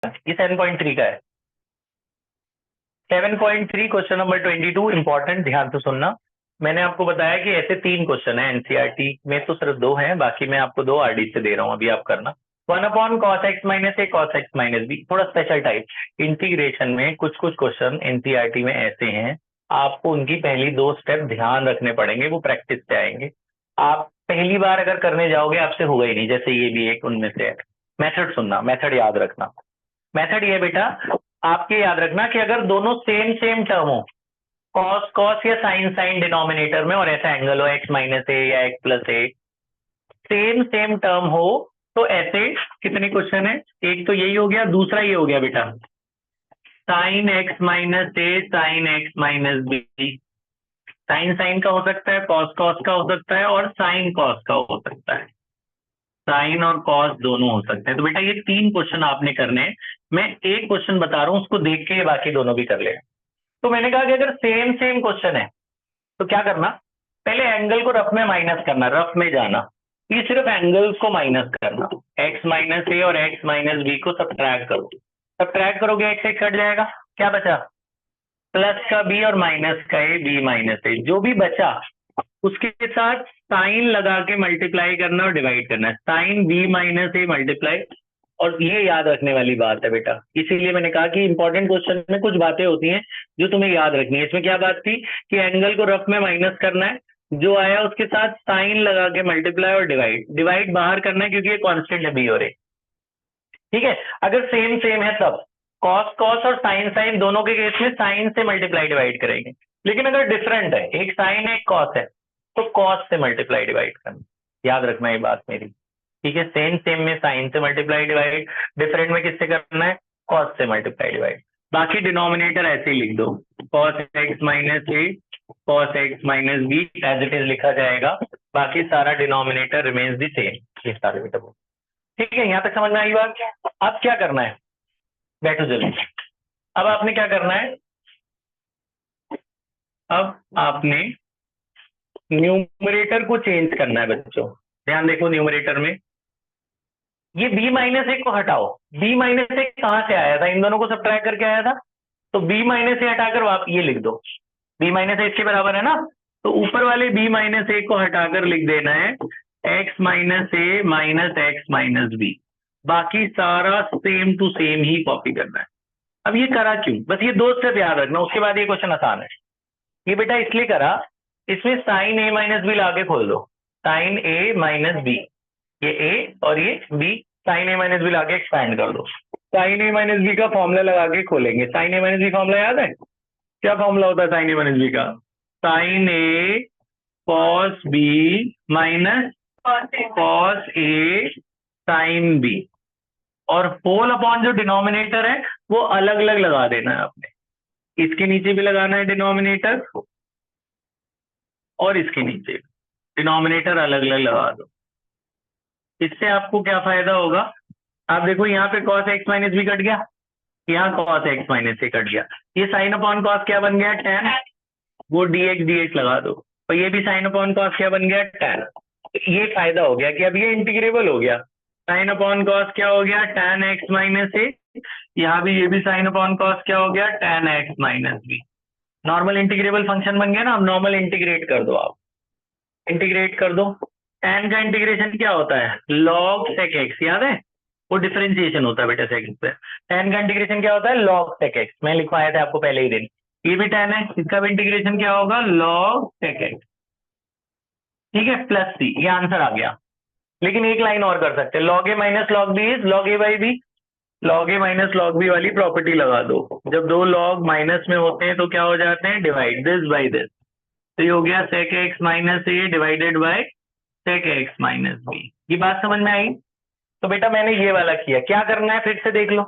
ये 7.3 का है। 7.3 क्वेश्चन नंबर 22 इंपॉर्टेंट, ध्यान से सुनना। मैंने आपको बताया कि ऐसे 3 क्वेश्चन है एनसीईआरटी में, तो सिर्फ 2 हैं, बाकी मैं आपको 2 आरडी से दे रहा हूं, अभी आप करना। 1/cos x - a cos x - b, थोड़ा स्पेशल टाइप इंटीग्रेशन में कुछ कुछ क्वेश्चन एनसीईआरटी में ऐसे हैं, आपको उनकी पहली 2 स्टेप ध्यान रखने पड़ेंगे, वो प्रैक्टिस से आएंगे। आप पहली बार अगर करने जाओगे आपसे होगा ही नहीं, जैसे ये भी एक उनमें से है। मेथड सुनना, मेथड याद रखना। मेथड ये बेटा, आपके याद रखना कि अगर दोनों सेम सेम टर्म हो, कॉस कॉस या साइन साइन डिनोमिनेटर में, और ऐसा एंगल हो x - a या x+a, सेम सेम टर्म हो, तो ऐसे कितने क्वेश्चन है? एक तो यही हो गया, दूसरा ये हो गया बेटा sine x - a sine x - b। Sine sine का हो सकता है, कॉस कॉस का हो सकता है, और साइन कॉस का हो सकता है। साइन और कॉस दोनों हो सकते हैं। तो बेटा ये 3 क्वेश्चन आपने करने हैं। मैं एक क्वेश्चन बता रहा हूं, उसको देख के बाकी दोनों भी कर लेगा। तो मैंने कहा कि अगर सेम सेम क्वेश्चन है तो क्या करना, पहले एंगल को रफ में माइनस करना, रफ में जाना। ये सिर्फ एंगल्स को माइनस करना, x - a और x - b को सब्ट्रैक्ट करो। सब्ट्रैक्ट करोगे x एक कट जाएगा, क्या बचा? प्लस का b और माइनस का a, b - a, जो भी बचा उसके साथ साइन लगा के मल्टीप्लाई करना और डिवाइड करना है। साइन b - a मल्टीप्लाई, और ये याद रखने वाली बात है बेटा, इसीलिए मैंने कहा कि इंपॉर्टेंट क्वेश्चन में कुछ बातें होती हैं जो तुम्हें याद रखनी है। इसमें क्या बात थी कि एंगल को रफ में माइनस करना है, जो आया उसके साथ साइन लगा के मल्टीप्लाई और डिवाइड, डिवाइड बाहर करना है क्योंकि ये कांस्टेंट है b और a। ठीक है, अगर सेम सेम है तब कॉस कॉस और साइन साइन दोनों के केस में साइन से मल्टीप्लाई डिवाइड करेंगे। लेकिन अगर डिफरेंट है, एक साइन एक कॉस है, तो कॉस से मल्टीप्लाई डिवाइड करना। याद रखना ये बात मेरी, ठीक है? सेम सेम में साइन से मल्टीप्लाई डिवाइड, डिफरेंट में किससे करना है? कॉस से मल्टीप्लाई डिवाइड। बाकी डिनोमिनेटर ऐसे ही लिख दो, cos x - a cos x - b as it is लिखा जाएगा, बाकी सारा डिनोमिनेटर रिमेन्स द सेम। ये सारे बेटा, ठीक है? यहाँ तक समझ में आई बात? अब क्या करना है, बैठो जल्दी। अब आपने क्या करना है, अब आपने न्यूमरेटर को चेंज करना है बच्चों। ध्यान देखो, न्यूमरेटर में ये b - a को हटाओ। b - a कहां से आया था? इन दोनों को सब्ट्रैक्ट करके आया था, तो b - a हटाकर आप ये लिख दो, b - a इसके बराबर है ना, तो ऊपर वाले b - a को हटाकर लिख देना है x - a minus x - b। बाकी सारा सेम टू सेम ही कॉपी करना है। अब ये करा क्यों, बस ये 2 स्टेप याद रखना, उसके बाद ये क्वेश्चन आसान है। ये बेटा इसलिए करा, इसमें साइन a - b लाके खोल दो, साइन a - b, ये a और ये b, साइन a - b लाके एक्सपैंड कर दो। साइन a - b का फॉर्मूला लगा के खोलेंगे। साइन a - b फॉर्मूला याद है? क्या फॉर्मूला होता है साइन a - b का? Sine a cos b minus cos a sine b, और होल अपॉन जो डिनोमिनेटर है वो अलग अलग लगा देना है आपने। इसके नीचे भी लगाना है डिनोमिनेटर, और इसके नीचे डिनोमिनेटर अलग अलग लगा दो। इससे आपको क्या फायदा होगा, आप देखो यहाँ पे cos x - b कट गया, यहाँ cos x - a कट गया, ये साइन अपॉन कॉस क्या बन गया? tan। वो dx dx लगा दो, और ये भी साइन अपॉन कॉस क्या बन गया? tan। ये फायदा हो गया कि अब ये इंटीग्रेबल हो गया। साइन अपॉन कॉस क्या हो गया? tan x - a। यहाँ भी ये भी साइन अपॉन कॉस क्या हो गया? tan x - b। Normal integrable function बन गया ना। अब नॉर्मल इंटीग्रेट कर दो, आप इंटीग्रेट कर दो। tan का इंटीग्रेशन क्या होता है? log sec x, याद है? वो डिफरेंशिएशन होता है बेटा sec x पे। tan का इंटीग्रेशन क्या होता है? log sec x, मैं लिखवाया था आपको पहले ही दिन। ये भी tan है, इसका भी इंटीग्रेशन क्या होगा? log sec x। ठीक है, प्लस c, ये आंसर आ गया। लेकिन एक लाइन और कर सकते हैं, log a minus log b is log a by b। log a minus log b वाली प्रॉपर्टी लगा दो, जब 2 log माइनस में होते हैं तो क्या हो जाते हैं? Divide this by this. तो ये हो गया sec x minus a divided by sec x minus b। ये बात समझ में आई? तो बेटा मैंने ये वाला किया, क्या करना है फिर से देख लो।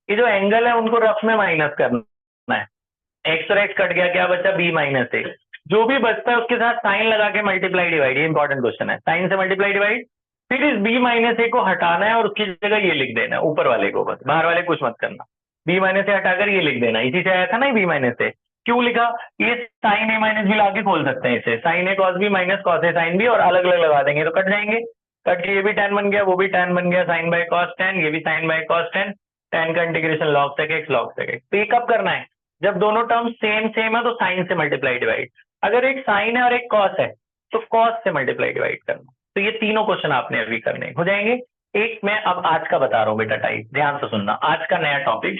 ये जो एंगल है उनको रफ में माइनस करना है, एक्स और एक्स कट गया, क्या बचा? b minus a। जो भी बचता है उसके साथ साइन लगा के मल्टीप्लाई डिवाइड, ये इंपॉर्टेंट क्वेश्चन है, साइन से मल्टीप्लाई डिवाइड। फिर इस b माइनस a को हटाना है और उसकी जगह ये लिख देना है, ऊपर वाले को, बस बाहर वाले कुछ मत करना। b माइनस a हटाकर ये लिख देना, इसी से आया था ना b माइनस a। क्यों लिखा? ये साइन a माइनस b लाके खोल सकते हैं इसे, sine a cos b minus cos a sine b, और अलग अलग लगा देंगे तो कट जाएंगे। कट के ये भी tan बन गया, वो भी tan बन गया, साइन बाय कॉस tan, ये भी sine by cos tan। tan का integration log sec x log sec x। तो ये कब करना है? जब दोनों टर्म सेम सेम है तो साइन से मल्टीप्लाई डिवाइड। अगर एक साइन है और एक कॉस है तो कॉस से मल्टीप्लाई डिवाइड करना। तो ये तीनों क्वेश्चन आपने अभी करने हो जाएंगे। एक मैं अब आज का बता रहा हूँ बेटा टाइप, ध्यान से सुनना। आज का नया टॉपिक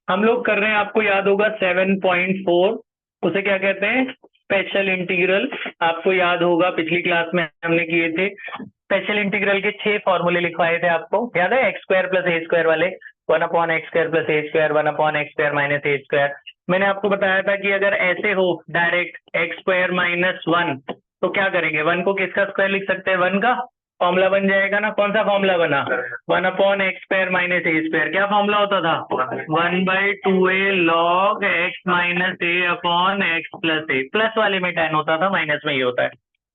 हम लोग कर रहे हैं, आपको याद होगा 7.4, उसे क्या कहते हैं? Special integral. आपको याद होगा पिछली क्लास में हमने किए थे स्पेशल इंटीग्रल के 6 फॉर्मूले लिखवाए थे, आपको याद है? एक्स स्क्वायर प्लस ए स्क्वायर वाले, 1/x स्क्वायर प्लस ए स्क्वायर, 1/x स्क्वायर माइनस ए स्क्वायर। मैंने आपको बताया था कि अगर ऐसे हो डायरेक्ट एक्स स्क्वायर माइनस 1 तो क्या करेंगे? 1 को किसका स्क्वायर लिख सकते हैं? 1 का फॉर्मूला बन जाएगा ना। कौन सा फॉर्मूला बना? 1/x स्क्वायर माइनस ए स्क्वायर। क्या फॉर्मूला होता था? 1/2a log x माइनस ए अपॉन एक्स प्लस ए। प्लस वाले में 10 होता था, माइनस में ये होता है।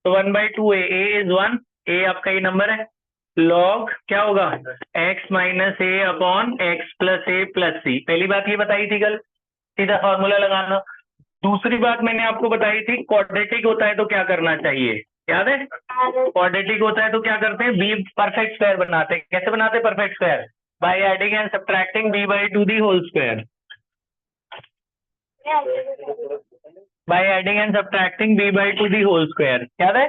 तो 1/2a, a इज 1, a आपका ये नंबर है, log क्या होगा? x माइनस ए अपॉन एक्स प्लस ए प्लस सी। पहली बात ये बताई थी कल, सीधा फॉर्मूला लगाना। दूसरी बात मैंने आपको बताई थी क्वाड्रेटिक होता है तो क्या करना चाहिए, याद है? क्वाड्रेटिक होता है तो क्या करते हैं? बी परफेक्ट स्क्वायर बनाते हैं। कैसे बनाते हैं perfect square? By adding and subtracting b/2 the whole square. By adding and subtracting b/2 the whole square, याद है?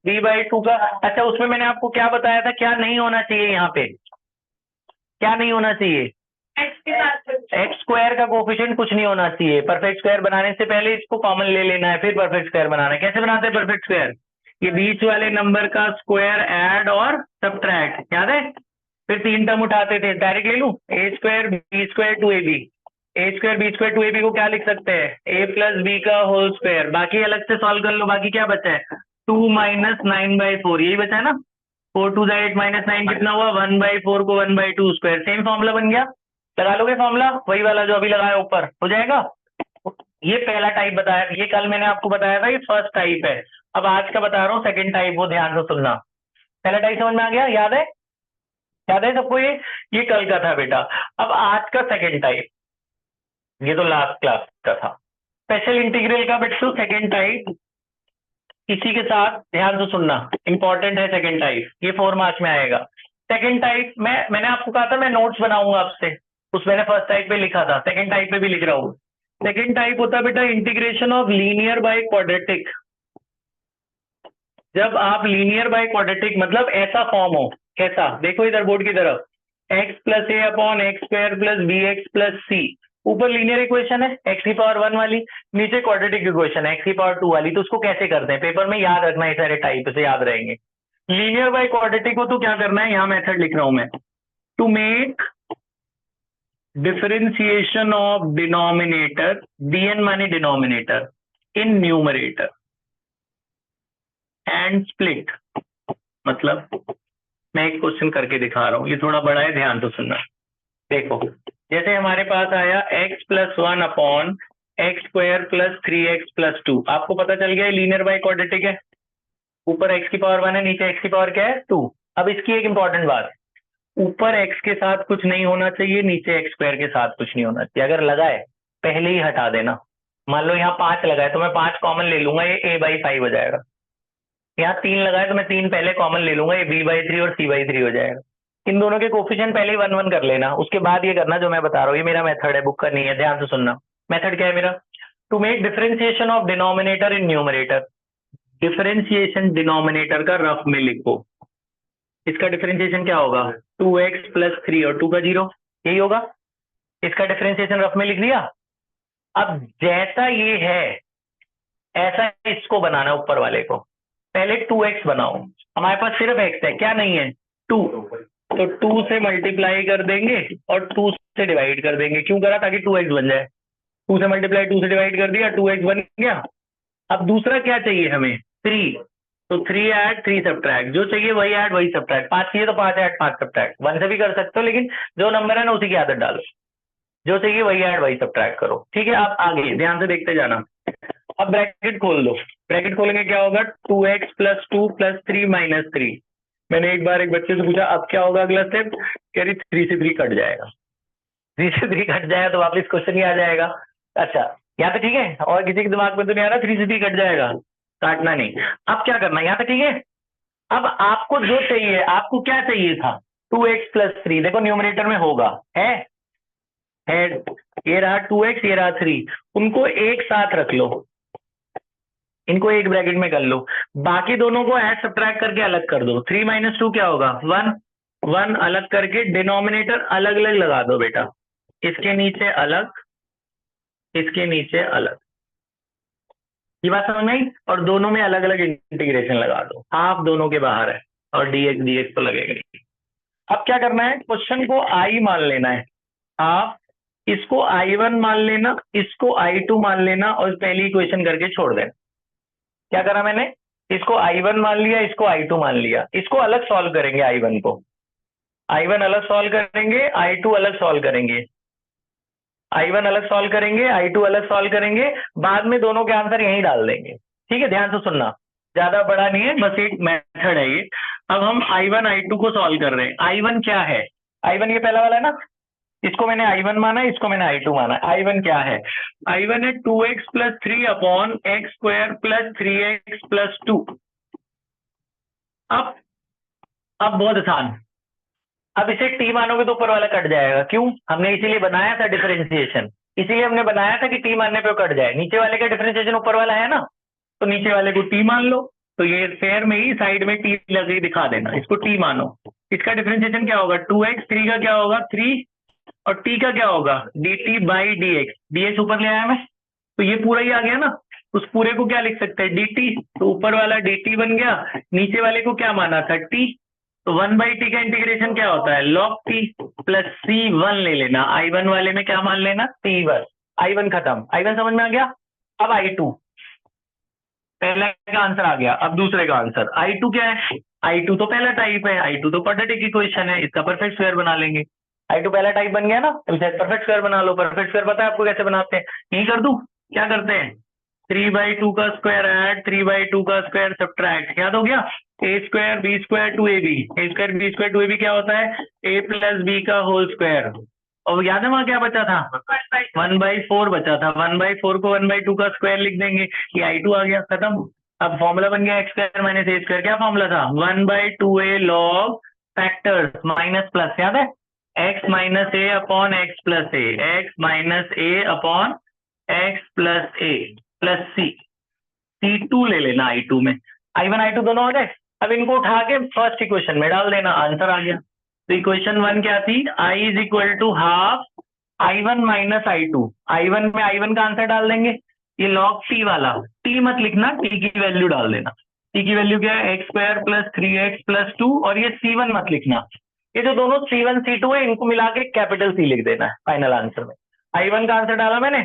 b/2 का। अच्छा, उसमें मैंने आपको क्या बताया था, क्या नहीं होना चाहिए यहाँ पे? क्या नहीं होना चाहिए? एक्स स्क्वायर का कोफिशिएंट कुछ नहीं होना चाहिए। परफेक्ट स्क्वायर बनाने से पहले इसको कॉमन ले लेना है, फिर परफेक्ट स्क्वायर बनाना है। कैसे बनाते हैं परफेक्ट स्क्वायर? ये बीच वाले नंबर का स्क्वायर ऐड और सब्ट्रैक्ट, याद है? फिर 3 टर्म उठाते थे, डायरेक्ट ले लूं, ए स्क्वायर बी स्क्वायर 2ab। ए स्क्वायर बी स्क्वायर 2ab को क्या लिख सकते हैं? a प्लस बी का होल स्क्वायर। बाकी अलग से सॉल्व कर लो। बाकी क्या बचा है? 2 माइनस 9/4, यही बचा है ना। 4 2 8 माइनस 9 कितना हुआ? 1/4 को 1/2 स्क्वायर। सेम फॉर्मूला बन गया। लगा लोगे फॉर्मूला वही वाला जो अभी लगाया ऊपर, हो जाएगा। ये पहला टाइप बताया, ये कल मैंने आपको बताया था, ये फर्स्ट टाइप है। अब आज का बता रहा हूँ सेकंड टाइप, वो ध्यान से सुनना। पहला टाइप समझ में आ गया? याद है? याद है सबको? ये कल का था बेटा। अब आज का सेकंड टाइप, ये तो लास्ट क्लास का था। स्पेशल इंटीग्रल का बच्चों सेकंड टाइप, इसी के साथ ध्यान से सुनना, इंपॉर्टेंट है सेकंड टाइप, ये 4 मार्क्स में आएगा। सेकंड टाइप में मैंने आपको कहा था मैं नोट्स बनाऊंगा आपसे, उस मैंने फर्स्ट टाइप पे लिखा था, सेकंड टाइप पे भी लिख रहा हूँ। सेकंड टाइप होता है बेटा integration of linear by quadratic. जब आप लीनियर बाय क्वाड्रेटिक मतलब ऐसा फॉर्म हो, कैसा? देखो इधर बोर्ड की तरफ, x plus A upon X square plus B X plus C. ऊपर लीनियर इक्वेशन है x की पावर 1 वाली, नीचे क्वाड्रेटिक इक्वेशन है x की पावर 2 वाली। तो उसको कैसे करते हैं पेपर में, याद रखना, ये सारे टाइप से याद रहेंगे। लीनियर बाय क्वाड्रेटिक को तो क्या करना है, यहाँ मेथड लिख रहा हूं मैं, to make differentiation of denominator, dn माने denominator, in numerator and split. मतलब मैं एक क्वेश्चन करके दिखा रहा हूँ, ये थोड़ा बड़ा है, ध्यान तो सुनना। देखो जैसे हमारे पास आया x plus 1 upon X square plus 3x plus 2। आपको पता चल गया लीनियर बाय क्वाड्रेटिक है। ऊपर x की पावर 1 है, नीचे x की पावर क्या है? 2। अब इसकी एक इंपॉर्टेंट बात, ऊपर x के साथ कुछ नहीं होना चाहिए, नीचे एक्स स्क्वायर के साथ कुछ नहीं होना चाहिए। अगर लगाए पहले ही हटा देना। मान लो यहाँ 5 लगाए तो मैं 5 कॉमन ले लूंगा, ये a/5 हो जाएगा। यहाँ 3 लगाए तो मैं 3 पहले कॉमन ले लूंगा, ये b/3 और c/3 हो जाएगा। इन दोनों के कोफिशिएंट पहले ही 1 1 कर लेना, उसके बाद ये करना जो मैं बता रहा हूँ। ये मेरा मेथड है, बुक का नहीं है, ध्यान से सुनना। मेथड क्या है मेरा? To make differentiation of denominator in numerator. Differentiation denominator का रफ में लिखो। इसका डिफरेंशिएशन क्या होगा? 2x प्लस 3 और 2 का 0, यही होगा। इसका डिफरेंशिएशन रफ में लिख दिया। अब जैसा ये है ऐसा इसको बनाना, ऊपर वाले को। पहले 2x बनाओ, हमारे पास सिर्फ x है, क्या नहीं है? 2। तो 2 से मल्टीप्लाई कर देंगे और 2 से डिवाइड कर देंगे। क्यों करा? ताकि 2x बन जाए। 2 से मल्टीप्लाई 2 से डिवाइड कर दिया, 2x बन गया। अब दूसरा क्या चाहिए हमें? 3। तो 3 ऐड 3 सब्ट्रैक्ट, जो चाहिए वही ऐड वही सब्ट्रैक्ट। 5 चाहिए तो 5 ऐड 5 सब्ट्रैक्ट। 1 से भी कर सकते हो, लेकिन जो नंबर है ना उसी की आदत डालो, जो चाहिए वही ऐड वही सब्ट्रैक्ट करो। ठीक है, आप आगे ध्यान से देखते जाना। अब ब्रैकेट खोल दो, ब्रैकेट खोलेंगे क्या होगा? 2x plus 2 plus 3 minus 3। मैंने एक बार एक बच्चे से पूछा अब क्या होगा अगला स्टेप, कह रही 3 से 3 कट जाएगा। 3 से 3 कट जाएगा तो वापस क्वेश्चन ही आ जाएगा। अच्छा यहाँ पे ठीक है, और किसी के दिमाग में तो नहीं आ रहा 3 से 3 कट जाएगा, काटना नहीं। अब क्या करना है, यहाँ पे ठीक है। अब आपको जो चाहिए, आपको क्या चाहिए था? 2x प्लस 3, देखो न्यूमरेटर में होगा, है हेड, ये रहा 2x, ये रहा 3, उनको एक साथ रख लो, इनको एक ब्रैकेट में कर लो, बाकी दोनों को ऐड सब्ट्रैक्ट करके अलग कर दो। 3 - 2 क्या होगा? 1, 1 अलग करके डिनोमिनेटर अलग अलग लगा दो बेटा, इसके नीचे अलग, इसके नीचे अलग, ये बात समझ में आई? और दोनों में अलग अलग इंटीग्रेशन लगा दो, हाफ दोनों के बाहर है और dx dx तो लगेगा नहीं। अब क्या करना है, क्वेश्चन को I मान लेना है, हाफ, इसको I1 मान लेना, इसको I2 मान लेना और पहली इक्वेशन करके छोड़ देना। क्या करा मैंने, इसको I1 मान लिया, इसको I2 मान लिया, इसको अलग सॉल्व करेंगे, I1 को, I1 अलग सॉल्व करेंगे, I2 अलग सॉल्व करेंगे, I1 अलग सॉल्व करेंगे, I2 अलग सॉल्व करेंगे, बाद में दोनों के आंसर यहीं डाल देंगे। ठीक है, ध्यान से सुनना, ज्यादा बड़ा नहीं है, बस एक मेथड है ये। अब हम I1 I2 को सॉल्व कर रहे हैं। I1 क्या है? I1 ये पहला वाला है ना, इसको मैंने I1 माना, इसको मैंने I2 माना। I1 क्या है? I1 है 2x + 3 अपॉन x² + 3x + 2। अब बहुत आसान, अब इसे t मानोगे तो ऊपर वाला कट जाएगा, क्यों? हमने इसीलिए बनाया था डिफरेंशिएशन, इसीलिए हमने बनाया था कि t मानने पे कट जाए, नीचे वाले का डिफरेंशिएशन ऊपर वाला है ना, तो नीचे वाले को t मान लो, तो ये फेयर में ही साइड में t लगी दिखा देना, इसको t मानो। इसका डिफरेंशिएशन क्या होगा? 2x, 3 का क्या होगा? 3, और t का क्या होगा? dt/dx, dx ऊपर ले आया मैं, तो ये पूरा ही आ गया ना, उस पूरे को क्या लिख सकते हैं? dt, तो ऊपर वाला dt बन गया, नीचे वाले को क्या माना था? t, तो 1/t का इंटीग्रेशन क्या होता है? log t प्लस c1 ले लेना, I1 वाले में क्या मान लेना? c1, I1 खत्म, I1 समझ में आ गया। अब I2, पहले का आंसर आ गया, अब दूसरे का आंसर। I2 क्या है? I2 तो पहला टाइप है, I2 तो क्वाड्रेटिक इक्वेशन है, इसका परफेक्ट स्क्वायर बना लेंगे। I2 पहला टाइप बन गया ना, इसे परफेक्ट स्क्वायर बना लो। परफेक्ट स्क्वायर पता है आपको कैसे बनाते हैं? यही कर दूं, क्या करते हैं? 3/2 का स्क्वायर ऐड 3/2 का स्क्वायर सब्ट्रैक्ट, याद हो गया? a² b² 2ab, a² b² 2ab क्या होता है? a + b का होल स्क्वायर। और याद है वहां क्या बचा था? 1/4 बचा था, 1/4 को 1/2 का स्क्वायर लिख देंगे, ये I2 आ गया, खत्म। अब फॉर्मूला बन गया x² - a², क्या फॉर्मूला था? 1/2a log factors minus plus, याद है? x - a upon x + a, x - a upon x + a plus c, c2 ले लेना I2 में, I1 I2 दोनों आ गए। अब इनको उठा के फर्स्ट इक्वेशन में डाल देना, आंसर आ गया। तो इक्वेशन 1 क्या थी? I = half I1 - I2, I1 में I1 का आंसर डाल देंगे, ये log t वाला, t मत लिखना, t की वैल्यू डाल देना, t की वैल्यू क्या है? x² + 3x + 2, और ये c1 मत लिखना, ये जो दोनों c1 c2 है इनको मिला के कैपिटल C लिख देना है फाइनल आंसर में। I1 का आंसर डाला मैंने,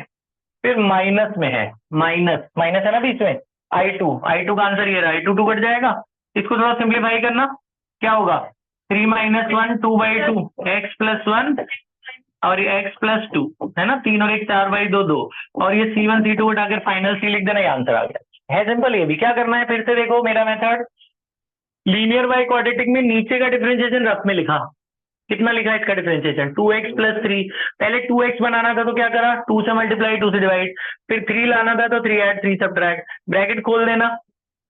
फिर माइनस में है, माइनस माइनस है ना बीच में, I2 का आंसर ये रहा, I2 2 कट जाएगा, इसको थोड़ा सिंप्लीफाई करना, क्या होगा? 3 - 1 2/2 x + 1 और ये x + 2 है ना, 3 और 1 4/2 2, और ये c1 c2 उठाकर फाइनल C लिख देना, ये आंसर आ गया है। सिंपल, ये भी क्या करना है, फिर से देखो मेरा मेथड, लीनियर बाय क्वाड्रेटिक में नीचे का डिफरेंशिएशन रफ में लिखा, कितना लिखा है इसका डिफरेंशिएशन? 2x + 3, पहले 2x बनाना था तो क्या करा? 2 से मल्टीप्लाई, 2 से डिवाइड, फिर 3 लाना था तो 3 ऐड 3 सब्ट्रैक्ट, ब्रैकेट खोल देना,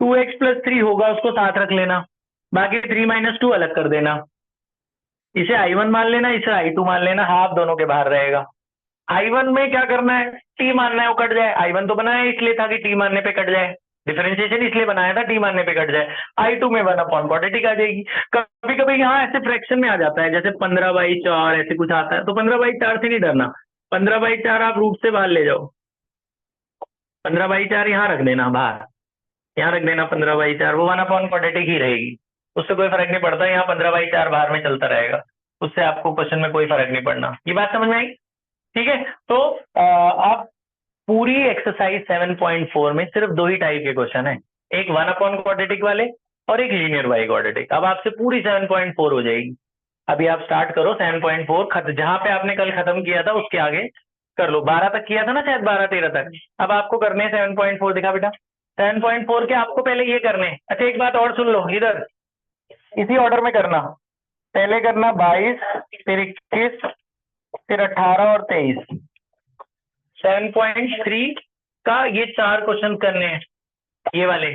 2x + 3 होगा उसको साथ रख लेना, बाकी 3 - 2 अलग कर देना, इसे I1 मान लेना, इसे I2 मान लेना, हाफ दोनों के बाहर रहेगा। I1 में क्या करना है? t मानना है, वो कट जाए, I1 तो बनाया इसलिए था कि t मानने पे कट जाए, डिफरेंशिएशन इसलिए बनाया था t मानने पे कट जाए। I2 में 1/क्वाड्रेटिक आ जाएगी। कभी कभी यहाँ ऐसे फ्रैक्शन में आ जाता है, जैसे 15/4 ऐसे कुछ आता है, तो 15/4 से नहीं डरना, 15/4 आप रूट से बाहर ले जाओ, 15/4 यहाँ रख देना बाहर, यहाँ रख देना 15/4, वो 1/क्वाड्रेटिक ही रहेगी, उससे कोई फर्क नहीं पड़ता, यहाँ 15/4 बाहर में चलता रहेगा, उससे आपको क्वेश्चन में कोई फर्क नहीं पड़ना। ये बात समझ में आई? ठीक है, तो आप पूरी एक्सरसाइज 7.4 में सिर्फ 2 ही टाइप के क्वेश्चन है, एक 1/क्वाड्रेटिक वाले और एक लीनियर बाय क्वाड्रेटिक। अब आपसे पूरी 7.4 हो जाएगी। अभी आप स्टार्ट करो 7.4, जहां पे आपने कल खत्म किया था उसके आगे कर लो, 12 तक किया था ना शायद, 12-13 तक। अब आपको करने 7.4, दिखा बेटा 7.4 के आपको पहले ये करने। अच्छा एक बात और सुन लो, इधर इसी ऑर्डर में करना, पहले करना 22, फिर 21, फिर 18 और 23। 7.3 का ये 4 क्वेश्चन करने हैं, ये वाले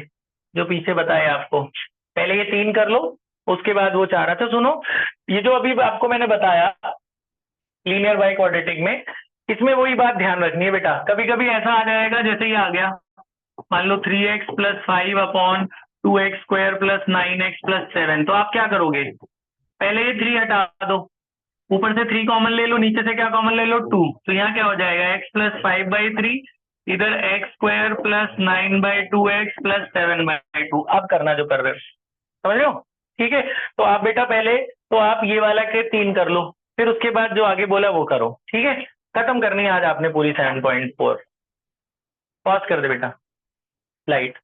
जो पीछे बताए आपको, पहले ये 3 कर लो, उसके बाद वो 4। अच्छा सुनो, ये जो अभी आपको मैंने बताया लीनियर बाई क्वाड्रेटिक में। इसमें वही बात ध्यान रखनी है बेटा, कभी कभी ऐसा आ जाएगा जैसे ये आ गया, मान लो 3x plus 5/2x² plus 9x+7, तो आप क्या करोगे, पहले ये 3 हटा दो, ऊपर से 3 कॉमन ले लो, नीचे से क्या कॉमन ले लो 2, तो यहाँ क्या हो जाएगा x+5/3, इधर x² प्लस 9/2x प्लस 7/2। अब करना जो कर रहे हो, समझ रहे हो, ठीक है। तो आप बेटा पहले तो आप ये वाला के 3 कर लो, फिर उसके बाद जो आगे बोला वो करो, ठीक है। खत्म करनी है आज आपने पूरी 7.4। पॉज कर दे बेटा, लाइट।